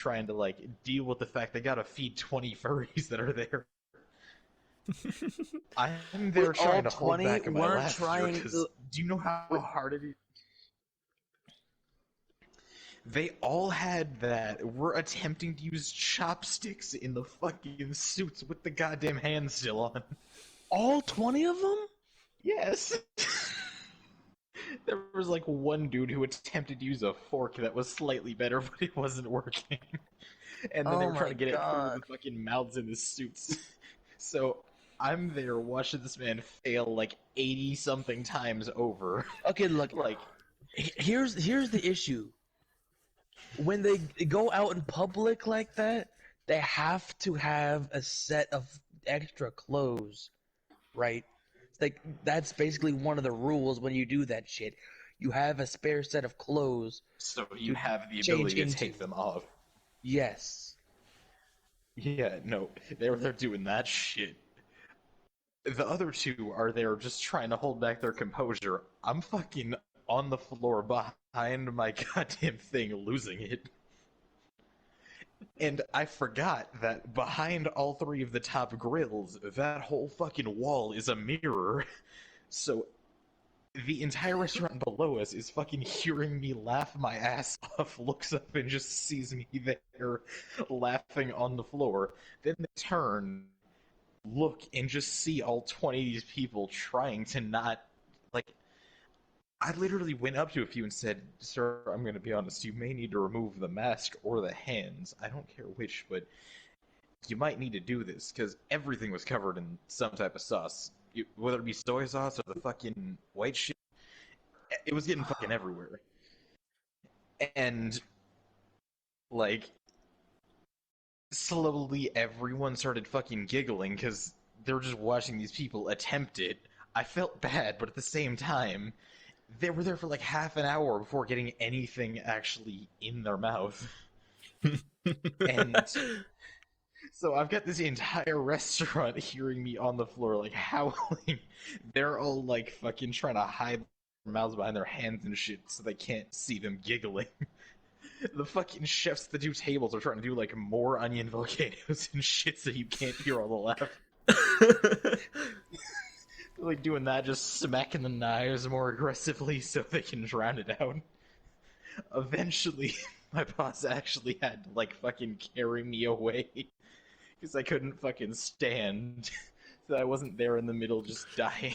trying to like deal with the fact they gotta feed 20 furries that are there. I'm Wait, there all trying to hold 20 back my weren't laughter trying because to... do you know how hard it is? They all had that. Were attempting to use chopsticks in the fucking suits with the goddamn hands still on. All 20 of them? Yes. There was like one dude who attempted to use a fork that was slightly better, but it wasn't working. And then they Oh were trying my to get it through god. the fucking mouths in his suits. So I'm there watching this man fail like 80 something times over. Okay, look, Like, here's the issue. When they go out in public like that, they have to have a set of extra clothes, right? It's like that's basically one of the rules when you do that shit. You have a spare set of clothes so you to have the change ability to into. take them off. Yes. Yeah, no, they're doing that shit. The other two are there just trying to hold back their composure. I'm fucking on the floor behind my goddamn thing, losing it. And I forgot that behind all three of the top grills, that whole fucking wall is a mirror. So the entire restaurant below us is fucking hearing me laugh my ass off, looks up and just sees me there laughing on the floor. Then they turn, look, and just see all 20 of these people trying to not, like, I literally went up to a few and said, "Sir, I'm going to be honest, you may need to remove the mask or the hands. I don't care which, but you might need to do this," because everything was covered in some type of sauce. Whether it be soy sauce or the fucking white shit, it was getting fucking everywhere. And, like, slowly everyone started fucking giggling because they were just watching these people attempt it. I felt bad, but at the same time, they were there for like half an hour before getting anything actually in their mouth. And so I've got this entire restaurant hearing me on the floor, like howling. They're all like fucking trying to hide their mouths behind their hands and shit so they can't see them giggling. The fucking chefs at the two tables are trying to do like more onion volcanoes and shit so you can't hear all the laugh. Like doing that, just smacking the knives more aggressively so they can drown it out. Eventually, my boss actually had to like fucking carry me away because I couldn't fucking stand. So I wasn't there in the middle just dying.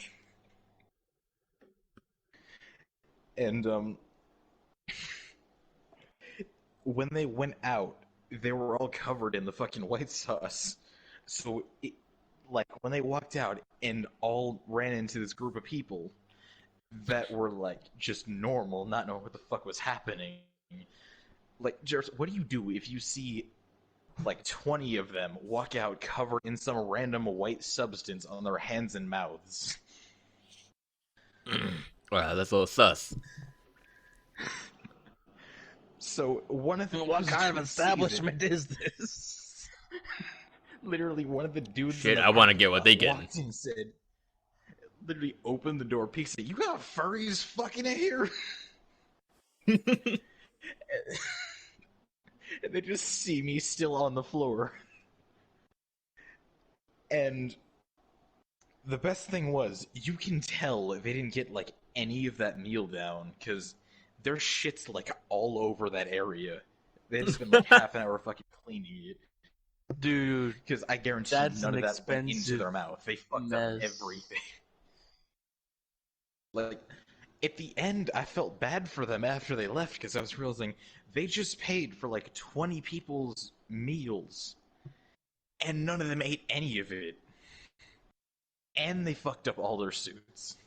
And when they went out, they were all covered in the fucking white sauce. So like when they walked out and all ran into this group of people that were like just normal, not knowing what the fuck was happening. Like, Jared, what do you do if you see like 20 of them walk out covered in some random white substance on their hands and mouths? Wow, that's a little sus. So one of What those kind of dudes sees it. establishment is this? Literally, one of the dudes Shit, in the I want to parking get what lot they getting. walked in and said, literally opened the door, peeks at, "You got furries fucking in here?" And they just see me still on the floor. And the best thing was, you can tell they didn't get like any of that meal down because their shit's like all over that area. They had to spend like half an hour fucking cleaning it. Dude, Because I guarantee that's none an of that went into expensive their mouth. They fucked up mess. everything. Like, at the end, I felt bad for them after they left because I was realizing they just paid for like 20 people's meals and none of them ate any of it. And they fucked up all their suits.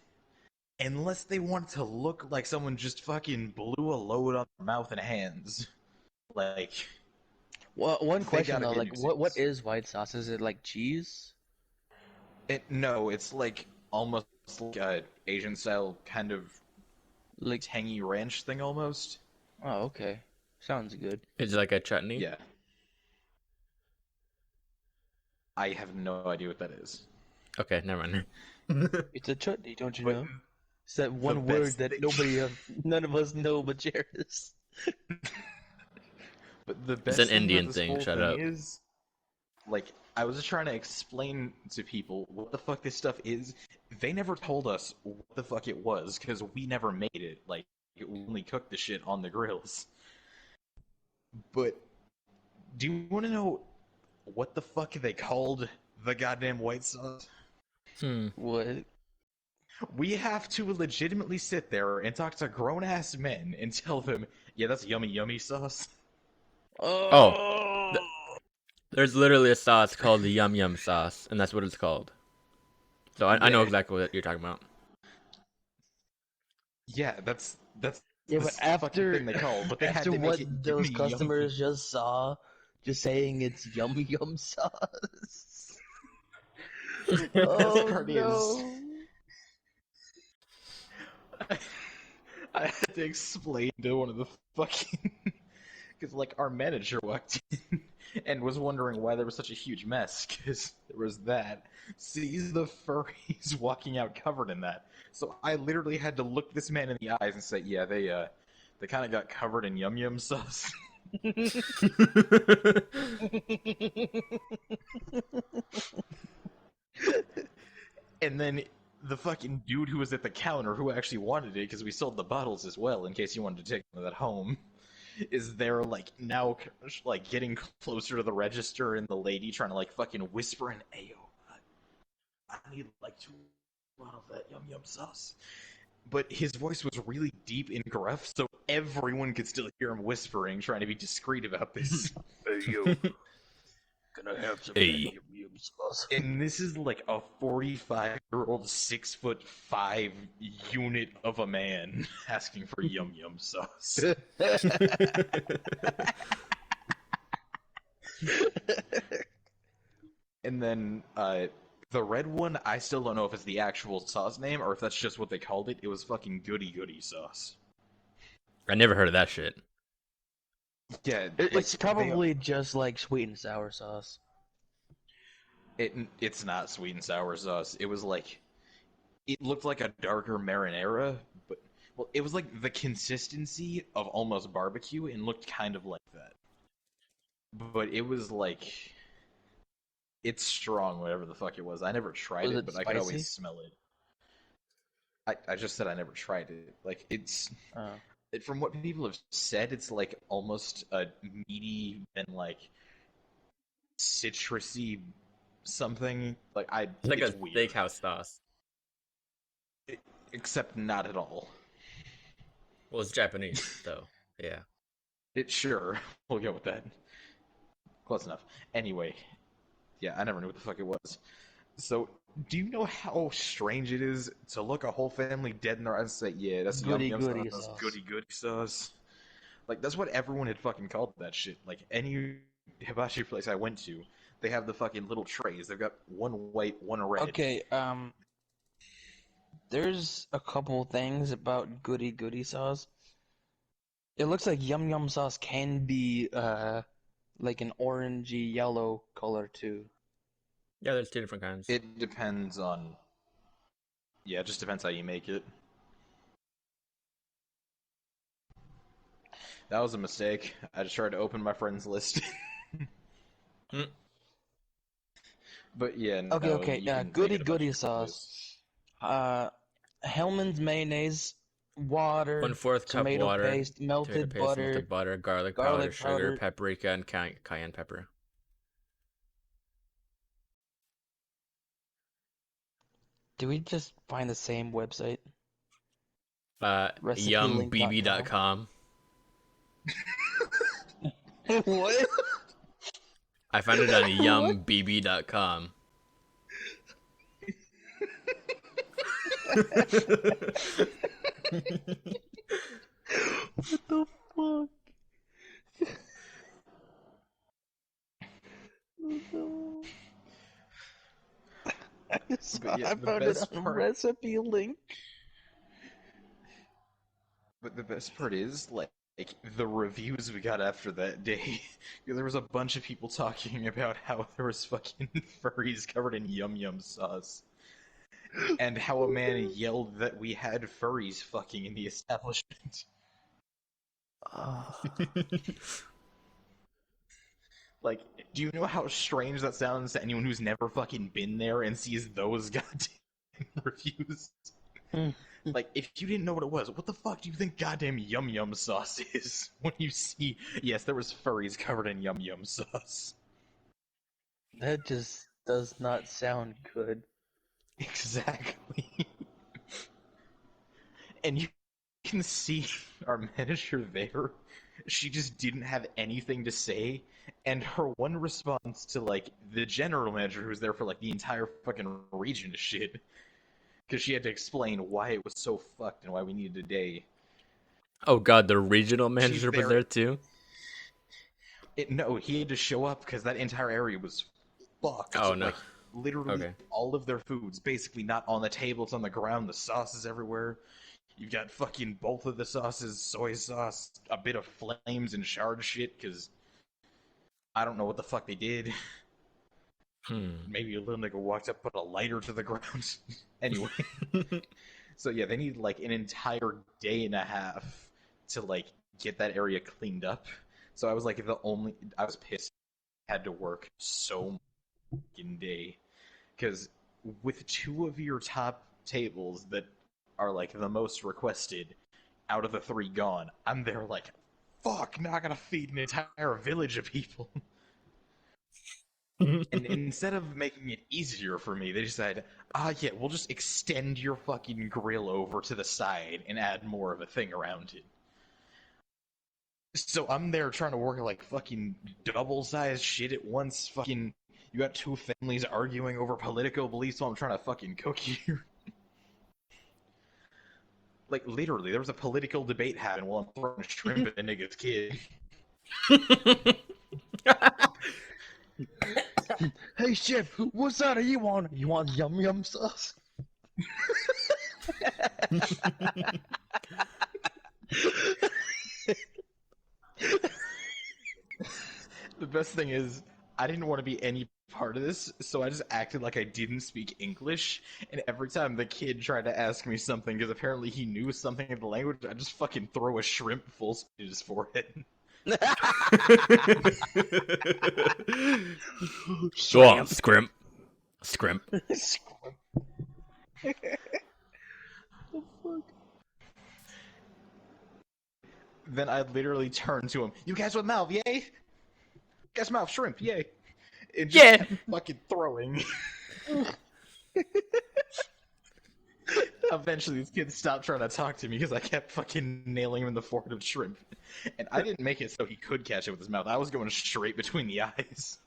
Unless they wanted to look like someone just fucking blew a load on their mouth and hands. Like, Well, one they question gotta though, get like, new what suits. is white sauce? Is it like cheese? No, it's like almost like a Asian style kind of Like, tangy ranch thing almost. oh, okay, sounds good. It's like a chutney. Yeah. I have no idea what that is. Okay, never mind. It's a chutney, don't you But know? It's that the one word best that thing... none of us know but Jairus. But the It's an best thing about Indian this thing. whole Shut thing up. is, like, I was just trying to explain to people what the fuck this stuff is. They never told us what the fuck it was, because we never made it. Like, we only cooked the shit on the grills. But, do you want to know what the fuck they called the goddamn white sauce? Hmm. What? We have to legitimately sit there and talk to grown-ass men and tell them, yeah, that's yummy yummy sauce. Oh, Oh. th- there's literally a sauce called the Yum Yum sauce, and that's what it's called. So I know Yeah, exactly what you're talking about. yeah, that's Yeah, but this fucking after thing they called, but they had after to make what it those yummy yummy. customers just saw, just saying it's yum yum sauce. And the best Oh part is, no. I had to explain to one of the fucking because like our manager walked in and was wondering why there was such a huge mess because there was that sees the furries walking out covered in that. So I literally had to look this man in the eyes and say, yeah, they kind of got covered in yum yum sauce. And then the fucking dude who was at the counter who actually wanted it because we sold the bottles as well in case you wanted to take that home is there like now like getting closer to the register and the lady trying to like fucking whisper in Ayo, I need like 2 bottles of that yum yum sauce. But his voice was really deep and gruff, so everyone could still hear him whispering, trying to be discreet about this. Hey yo, can I have some of that Hey. yum yum sauce? And this is like a 45-year-old 6'5" unit of a man asking for yum yum sauce. And then the red one, I still don't know if it's the actual sauce name or if that's just what they called it. It was fucking goody goody sauce. I never heard of that shit. Yeah, It's like probably just like sweet and sour sauce. it's not sweet and sour sauce. It was like it looked like a darker marinara, but well, it was like the consistency of almost barbecue and looked kind of like that. But it was like it's strong, whatever the fuck it was. I never tried Was it, it but I could always spicy? smell it. I just said I never tried it. Like Oh. from what people have said, it's like almost a meaty and like citrusy something. Like It's like it's a weird, steakhouse sauce. except not at all. Well, it's Japanese, so yeah. It sure we'll go with that. Close enough. Anyway, yeah, I never knew what the fuck it was. So, do you know how strange it is to look a whole family dead in their eyes and say, "Yeah, that's yum Goody yum goody sauce, sauce. goody goody sauce"? Like that's what everyone had fucking called that shit. Like any hibachi place I went to, they have the fucking little trays. They've got one white, one red. Okay, there's a couple things about goody goody sauce. It looks like yum yum sauce can be like an orangey yellow color too. Yeah, there's two different kinds. It depends on. Yeah, it just depends how you make it. That was a mistake. I just tried to open my friends list. Mm. But yeah, Okay, no, okay. you can make Goody it a bunch goody of different sauce. ways. Uh, Hellman's mayonnaise, water, 1/4 cup tomato water, paste, tomato melted paste, butter, melted butter, garlic powder, garlic sugar, powder. paprika, and cayenne pepper. Do we just find the same website? Recipelink.com. Yumbb.com. What? I found it on What? yumbb.com. What the fuck? But yeah, I the found it best on part. Recipe Link. But the best part is like the reviews we got after that day. There was a bunch of people talking about how there was fucking furries covered in yum yum sauce, and how a man yelled that we had furries fucking in the establishment. Uh, Like, do you know how strange that sounds to anyone who's never fucking been there and sees those goddamn reviews? Hmm. Like, if you didn't know what it was, what the fuck do you think goddamn yum yum sauce is? When you see, yes, there was furries covered in yum yum sauce. That just does not sound good. Exactly. And you can see our manager there. She just didn't have anything to say, and her one response to like the general manager who was there for like the entire fucking region of shit, because she had to explain why it was so fucked and why we needed a day. Oh god, the regional She's manager was there. there too? No, he had to show up because that entire area was fucked. Oh no. Like literally Okay. all of their food's basically not on the table; it's on the ground. The sauce is everywhere. You've got fucking both of the sauces, soy sauce, a bit of flames and shard shit, because I don't know what the fuck they did. Maybe a little nigga walked up, put a lighter to the ground. Anyway, so yeah, they need like an entire day and a half to like get that area cleaned up. So I was like, I was pissed. I had to work so fucking day because with two of your top tables that are like the most requested out of the three gone, I'm there like, fuck, now I gotta feed an entire village of people. And instead of making it easier for me, they decided, yeah, we'll just extend your fucking grill over to the side and add more of a thing around it. So I'm there trying to work like fucking double-sized shit at once. Fucking, you got two families arguing over political beliefs while I'm trying to fucking cook here. Like, literally, there was a political debate happening while I'm throwing shrimp at a nigga's kid. Hey chef, what side are you on? You want yum yum sauce? The best thing is, I didn't want to be any part of this, so I just acted like I didn't speak English, and every time the kid tried to ask me something, because apparently he knew something of the language, I just fucking throw a shrimp full speed at his forehead. Go on, scrimp. Scrimp. Then I'd literally turn to him, you guys with mouth, yay? You guys mouth shrimp, yay? And just Yeah. kept fucking throwing. Eventually, this kid stopped trying to talk to me because I kept fucking nailing him in the forehead with shrimp. And I didn't make it so he could catch it with his mouth. I was going straight between the eyes.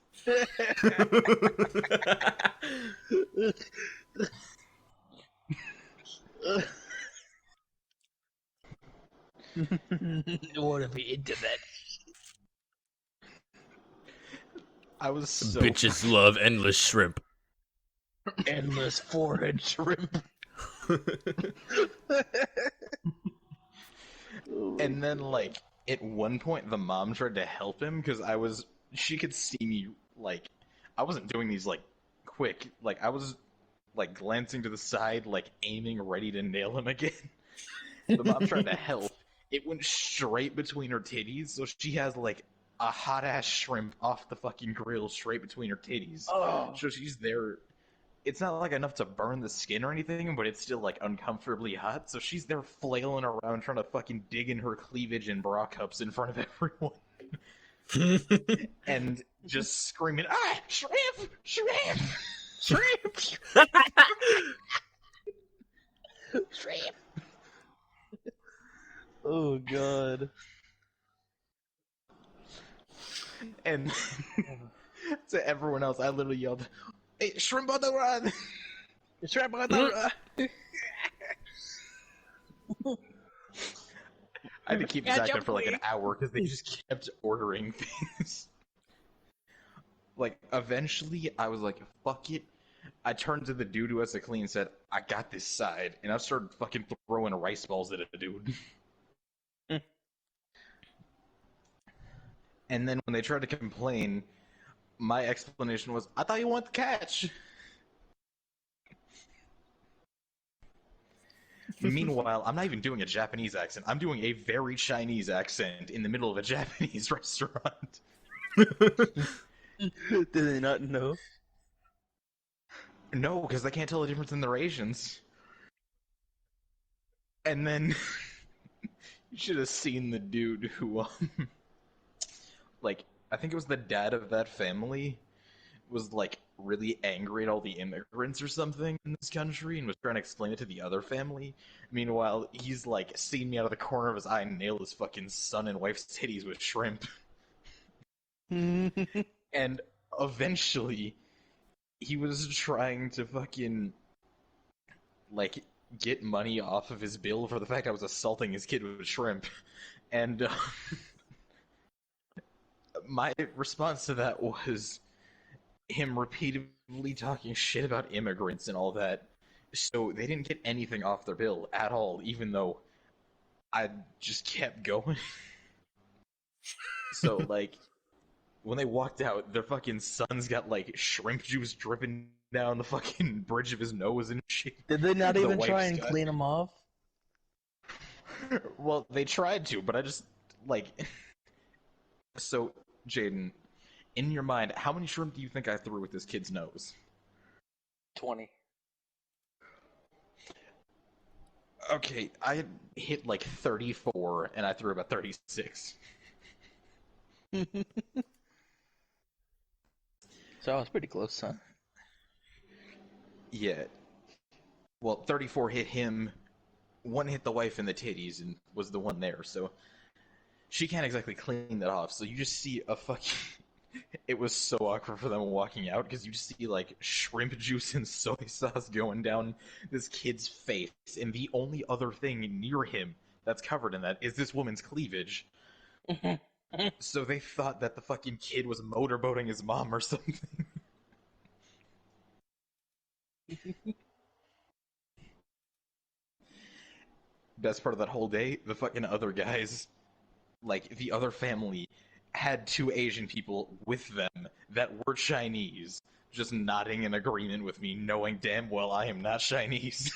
What if he into that? I was so Bitches love endless shrimp. Endless forehead shrimp. And then, like, at one point, the mom tried to help him because she could see me, like, I wasn't doing these, like, quick. Like, I was, like, glancing to the side, like, aiming, ready to nail him again. The mom tried to help. It went straight between her titties, so she has, like, a hot ass shrimp off the fucking grill straight between her titties. Oh. So she's there. It's not like enough to burn the skin or anything, but it's still like uncomfortably hot. So she's there flailing around trying to fucking dig in her cleavage and bra cups in front of everyone. And just screaming, ah, shrimp, shrimp, shrimp, shrimp. Oh god. And to everyone else, I literally yelled, hey, shrimp on the run! Shrimp on the I had to keep Zach for like an hour because they just kept ordering things. Like, eventually, I was like, fuck it. I turned to the dude who has to clean and said, I got this side. And I started fucking throwing rice balls at a dude. And then when they tried to complain, my explanation was, I thought you wanted the catch. Meanwhile, I'm not even doing a Japanese accent. I'm doing a very Chinese accent in the middle of a Japanese restaurant. Did they not know? No, because they can't tell the difference in their Asians. And then you should have seen the dude who, like, I think it was the dad of that family, was like really angry at all the immigrants or something in this country and was trying to explain it to the other family. Meanwhile, he's like seen me out of the corner of his eye and nail his fucking son and wife's titties with shrimp. And eventually, he was trying to fucking like get money off of his bill for the fact I was assaulting his kid with shrimp. And my response to that was him repeatedly talking shit about immigrants and all that. So they didn't get anything off their bill at all, even though I just kept going. So, like, when they walked out, their fucking son's got, like, shrimp juice dripping down the fucking bridge of his nose and shit. Did they not The even try wife's and got... clean them off? Well, they tried to, but I just, like... So, Jaden, in your mind, how many shrimp do you think I threw with this kid's nose? 20. Okay, I hit like 34, and I threw about 36. So I was pretty close, huh? Yeah. Well, 34 hit him, one hit the wife in the titties, and was the one there, so she can't exactly clean that off, so you just see a fucking... It was so awkward for them walking out, because you just see, like, shrimp juice and soy sauce going down this kid's face, and the only other thing near him that's covered in that is this woman's cleavage. So they thought that the fucking kid was motorboating his mom or something. Best part of that whole day, the fucking other guys, like the other family, had two Asian people with them that were Chinese, just nodding in agreement with me, knowing damn well I am not Chinese.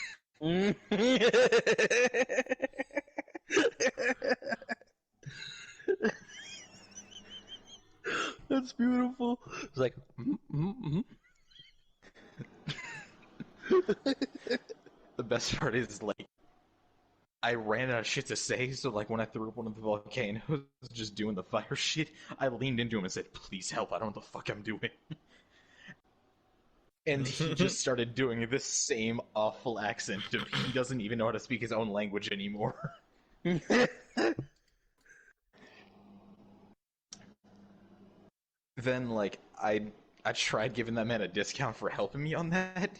That's beautiful. It's like, The best part is, like, I ran out of shit to say, so like when I threw up one of the volcanoes, just doing the fire shit, I leaned into him and said, "Please help! I don't know what the fuck I'm doing." And he just started doing this same awful accent of he doesn't even know how to speak his own language anymore. Then like I tried giving that man a discount for helping me on that.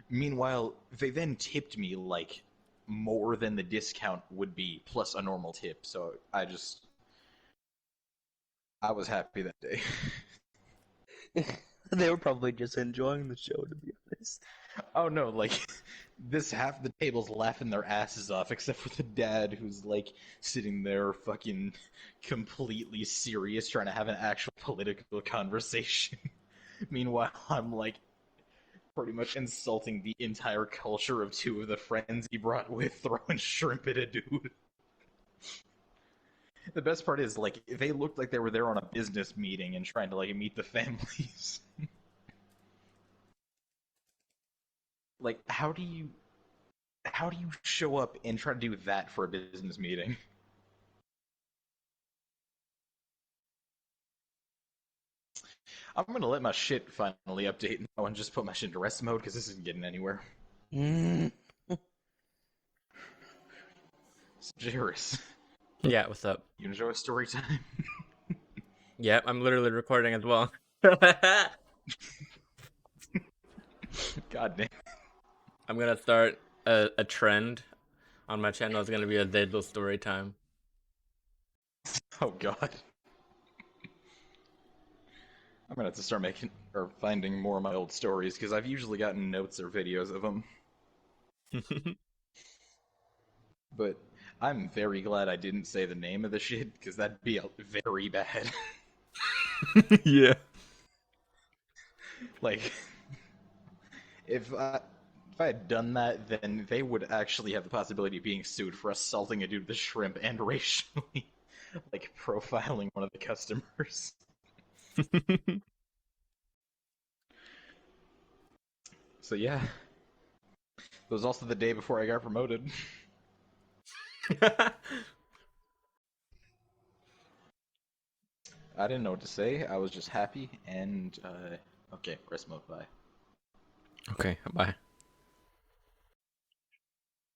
Meanwhile, they then tipped me like more than the discount would be plus a normal tip. So I was happy that day. They were probably just enjoying the show, to be honest. Oh no, like this half the table's laughing their asses off, except for the dad who's like sitting there fucking completely serious trying to have an actual political conversation. Meanwhile, I'm like pretty much insulting the entire culture of two of the friends he brought with, throwing shrimp at a dude. The best part is, like, they looked like they were there on a business meeting and trying to, like, meet the families. Like, how do you show up and try to do that for a business meeting? I'm gonna let my shit finally update now and just put my shit into rest mode because this isn't getting anywhere. So, Jairus, Yeah, what's up? you enjoy story time? Yep, I'm literally recording as well. God damn. I'm gonna start a trend on my channel. It's gonna be a Azazel story time. Oh god. I'm gonna have to start making or finding more of my old stories because I've usually gotten notes or videos of them. But I'm very glad I didn't say the name of the shit because that'd be very bad. Yeah. Like, if I had done that, then they would actually have the possibility of being sued for assaulting a dude with a shrimp and racially, like, profiling one of the customers. So yeah, it was also the day before I got promoted. I didn't know what to say. I was just happy and okay, rest mode, bye. Okay, bye.